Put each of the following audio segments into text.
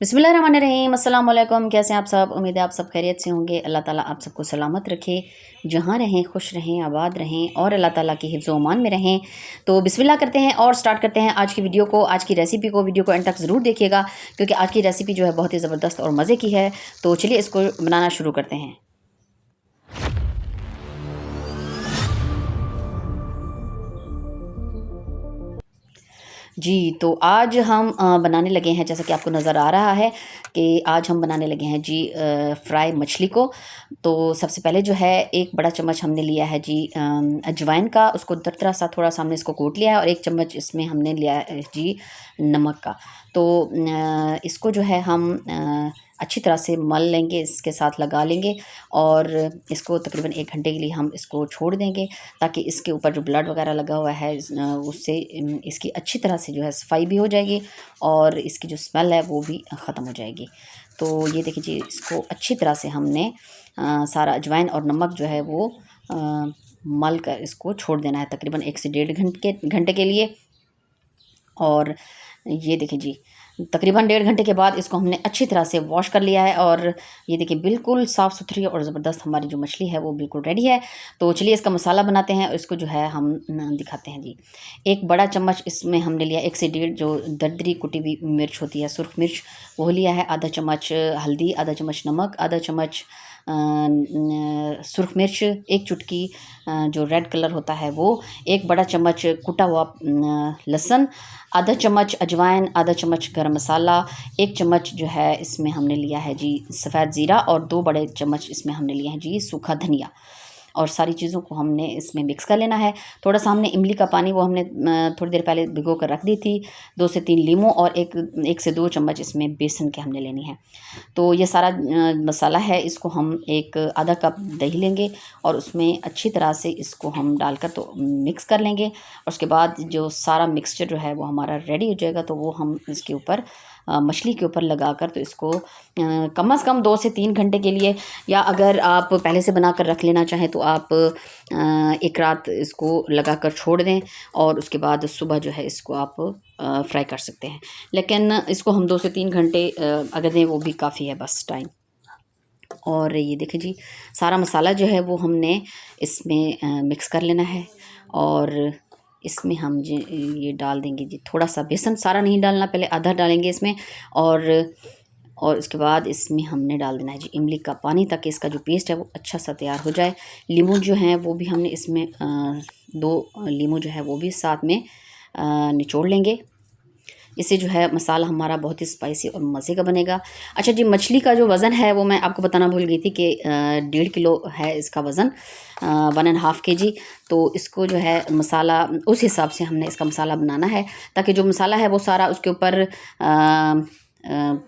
बिस्मिल्लाहिर्रहमानिर्रहीम, अस्सलाम वालेकुम। कैसे हैं आप सब? उम्मीद है आप सब खैरियत से होंगे। अल्लाह ताला आप सबको सलामत रखे, जहाँ रहें खुश रहें, आबाद रहें और अल्लाह ताला की हिफ्ज़ व अमान में रहें। तो बिस्मिल्लाह करते हैं और स्टार्ट करते हैं आज की वीडियो को। आज की रेसिपी को वीडियो को एंड तक ज़रूर देखिएगा, क्योंकि आज की रेसिपी जो है बहुत ही ज़बरदस्त और मज़े की है। तो चलिए इसको बनाना शुरू करते हैं। जी, तो आज हम बनाने लगे हैं, जैसा कि आपको नज़र आ रहा है कि आज हम बनाने लगे हैं जी फ्राई मछली को। तो सबसे पहले जो है एक बड़ा चम्मच हमने लिया है जी अजवाइन का, उसको दरदरा सा थोड़ा सा हमने इसको कूट लिया है, और एक चम्मच इसमें हमने लिया है जी नमक का। तो इसको जो है हम अच्छी तरह से मल लेंगे, इसके साथ लगा लेंगे, और इसको तकरीबन 1 घंटे के लिए हम इसको छोड़ देंगे, ताकि इसके ऊपर जो ब्लड वगैरह लगा हुआ है उससे इसकी अच्छी तरह से जो है सफाई भी हो जाएगी, और इसकी जो स्मेल है वो भी ख़त्म हो जाएगी। तो ये देखिए जी, इसको अच्छी तरह से हमने सारा अजवाइन और नमक जो है वो मल कर इसको छोड़ देना है तकरीबन 1 से 1.5 घंटे के लिए। और ये देखिए जी, तकरीबन 1.5 घंटे के बाद इसको हमने अच्छी तरह से वॉश कर लिया है, और ये देखिए बिल्कुल साफ़ सुथरी और ज़बरदस्त हमारी जो मछली है वो बिल्कुल रेडी है। तो चलिए इसका मसाला बनाते हैं, और इसको जो है हम दिखाते हैं जी। एक बड़ा चम्मच इसमें हमने लिया 1 से 1.5 जो दरदरी कुटी हुई मिर्च होती है, सुर्ख मिर्च, वो लिया है। आधा चम्मच हल्दी, आधा चम्मच नमक, आधा चम्मच सुर्ख मिर्च, एक चुटकी जो रेड कलर होता है वो, एक बड़ा चम्मच कुटा हुआ लहसुन, आधा चम्मच अजवाइन, आधा चम्मच गरम मसाला, 1 चम्मच जो है इसमें हमने लिया है जी सफ़ेद ज़ीरा, और 2 बड़े चम्मच इसमें हमने लिया है जी सूखा धनिया। और सारी चीज़ों को हमने इसमें मिक्स कर लेना है। थोड़ा सा हमने इमली का पानी वो हमने थोड़ी देर पहले भिगो कर रख दी थी। 2 से 3 लीमू, और 1 से 2 चम्मच इसमें बेसन के हमने लेनी है। तो ये सारा मसाला है, इसको हम एक आधा कप दही लेंगे, और उसमें अच्छी तरह से इसको हम डालकर तो मिक्स कर लेंगे। और उसके बाद जो सारा मिक्सचर जो है वो हमारा रेडी हो जाएगा, तो वो हम इसके ऊपर मछली के ऊपर लगाकर, तो इसको कम से कम 2 से 3 घंटे के लिए, या अगर आप पहले से बना कर रख लेना चाहें तो आप एक रात इसको लगाकर छोड़ दें, और उसके बाद सुबह जो है इसको आप फ्राई कर सकते हैं। लेकिन इसको हम 2 से 3 घंटे अगर दें वो भी काफ़ी है बस टाइम। और ये देखिए जी, सारा मसाला जो है वो हमने इसमें मिक्स कर लेना है, और इसमें हम जी ये डाल देंगे जी थोड़ा सा बेसन, सारा नहीं डालना, पहले आधा डालेंगे इसमें। और उसके बाद इसमें हमने डाल देना है जी इमली का पानी, ताकि इसका जो पेस्ट है वो अच्छा सा तैयार हो जाए। लीमू जो हैं वो भी हमने इसमें 2 लीमू जो है वो भी साथ में निचोड़ लेंगे। इससे जो है मसाला हमारा बहुत ही स्पाइसी और मज़े का बनेगा। अच्छा जी, मछली का जो वज़न है वो मैं आपको बताना भूल गई थी कि 1.5 किलो है इसका वज़न, 1.5 केजी। तो इसको जो है मसाला उस हिसाब से हमने इसका मसाला बनाना है, ताकि जो मसाला है वो सारा उसके ऊपर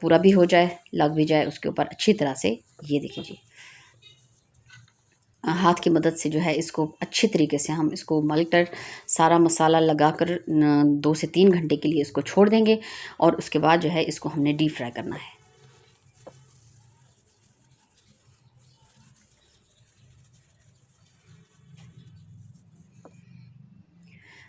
पूरा भी हो जाए, लग भी जाए उसके ऊपर अच्छी तरह से। ये देखिए जी, हाथ की मदद से जो है इसको अच्छी तरीके से हम इसको मल कर सारा मसाला लगाकर 2 से 3 घंटे के लिए इसको छोड़ देंगे, और उसके बाद जो है इसको हमने डीप फ्राई करना है।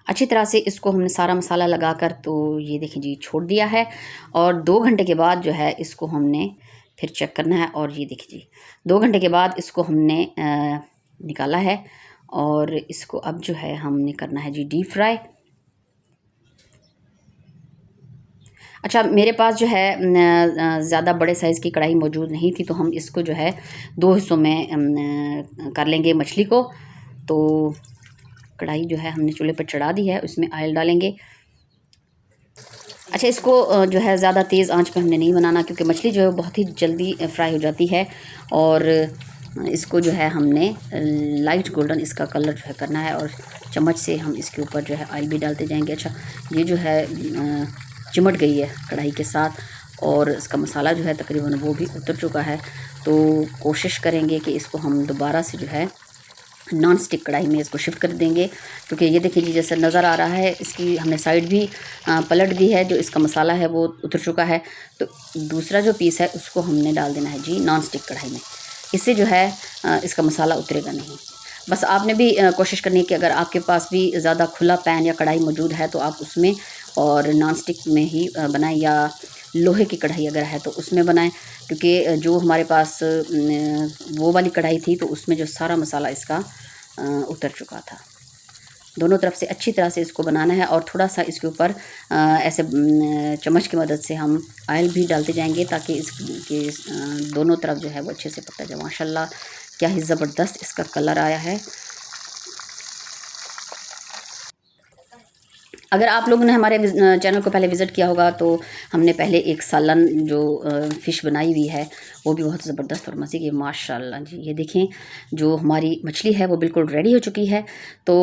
अच्छी तरह से इसको हमने सारा मसाला लगाकर, तो ये देखिए जी छोड़ दिया है, और 2 घंटे के बाद जो है इसको हमने फिर चेक करना है। और ये देखिए जी, 2 घंटे के बाद इसको हमने निकाला है, और इसको अब जो है हमने करना है जी डीप फ्राई। अच्छा, मेरे पास जो है ज़्यादा बड़े साइज़ की कढ़ाई मौजूद नहीं थी, तो हम इसको जो है 2 हिस्सों में कर लेंगे मछली को। तो कढ़ाई जो है हमने चूल्हे पर चढ़ा दी है, उसमें ऑयल डालेंगे। अच्छा, इसको जो है ज़्यादा तेज़ आंच पे हमने नहीं बनाना, क्योंकि मछली जो है बहुत ही जल्दी फ्राई हो जाती है, और इसको जो है हमने लाइट गोल्डन इसका कलर जो है करना है, और चम्मच से हम इसके ऊपर जो है ऑयल भी डालते जाएंगे। अच्छा, ये जो है चिमट गई है कढ़ाई के साथ, और इसका मसाला जो है तकरीबन वो भी उतर चुका है। तो कोशिश करेंगे कि इसको हम दोबारा से जो है नॉन स्टिक कढ़ाई में इसको शिफ्ट कर देंगे, क्योंकि ये देखिए जी जैसे नज़र आ रहा है, इसकी हमने साइड भी पलट दी है, जो इसका मसाला है वो उतर चुका है। तो दूसरा जो पीस है उसको हमने डाल देना है जी नॉन स्टिक कढ़ाई में। इससे जो है इसका मसाला उतरेगा नहीं। बस आपने भी कोशिश करनी है कि अगर आपके पास भी ज़्यादा खुला पैन या कढ़ाई मौजूद है तो आप उसमें और नॉन स्टिक में ही बनाएं, या लोहे की कढ़ाई अगर है तो उसमें बनाएं, क्योंकि जो हमारे पास वो वाली कढ़ाई थी तो उसमें जो सारा मसाला इसका उतर चुका था। दोनों तरफ से अच्छी तरह से इसको बनाना है और थोड़ा सा इसके ऊपर ऐसे चम्मच की मदद से हम ऑयल भी डालते जाएंगे ताकि इसके दोनों तरफ जो है वो अच्छे से पकता जाए। माशाल्लाह क्या ही ज़बरदस्त इसका कलर आया है। अगर आप लोगों ने हमारे चैनल को पहले विज़िट किया होगा तो हमने पहले एक सालन जो फ़िश बनाई हुई है वो भी बहुत ज़बरदस्त और मज़े की। माशाल्लाह जी, ये देखें जो हमारी मछली है वो बिल्कुल रेडी हो चुकी है। तो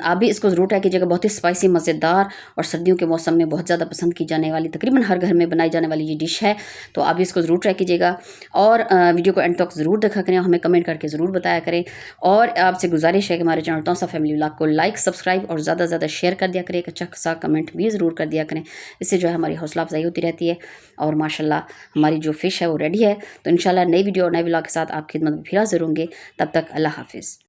आप भी इसको ज़रूर ट्राई कीजिएगा। बहुत ही स्पाइसी, मज़ेदार और सर्दियों के मौसम में बहुत ज़्यादा पसंद की जाने वाली, तकरीबन हर घर में बनाई जाने वाली ये डिश है। तो आप भी इसको ज़रूर ट्राई कीजिएगा और वीडियो को एंड तक ज़रूर देखा करें, हमें कमेंट करके ज़रूर बताया करें। और आपसे गुजारिश है कि हमारे चैनल तौसा फैमिली व्लॉग को लाइक, सब्सक्राइब और ज़्यादा से ज़्यादा शेयर कर दिया करें। अच्छा सा कमेंट भी ज़रूर कर दिया करें, इससे जो है हमारी हौसला अफजाई होती रहती है। और माशाल्लाह हमारी जो फ़िश है वो रेडी है। तो इंशाल्लाह नई वीडियो और नए व्लॉग के साथ आपकी खिदमत में फिर हाज़िर होंगे। तब तक अल्लाह हाफ़िज़।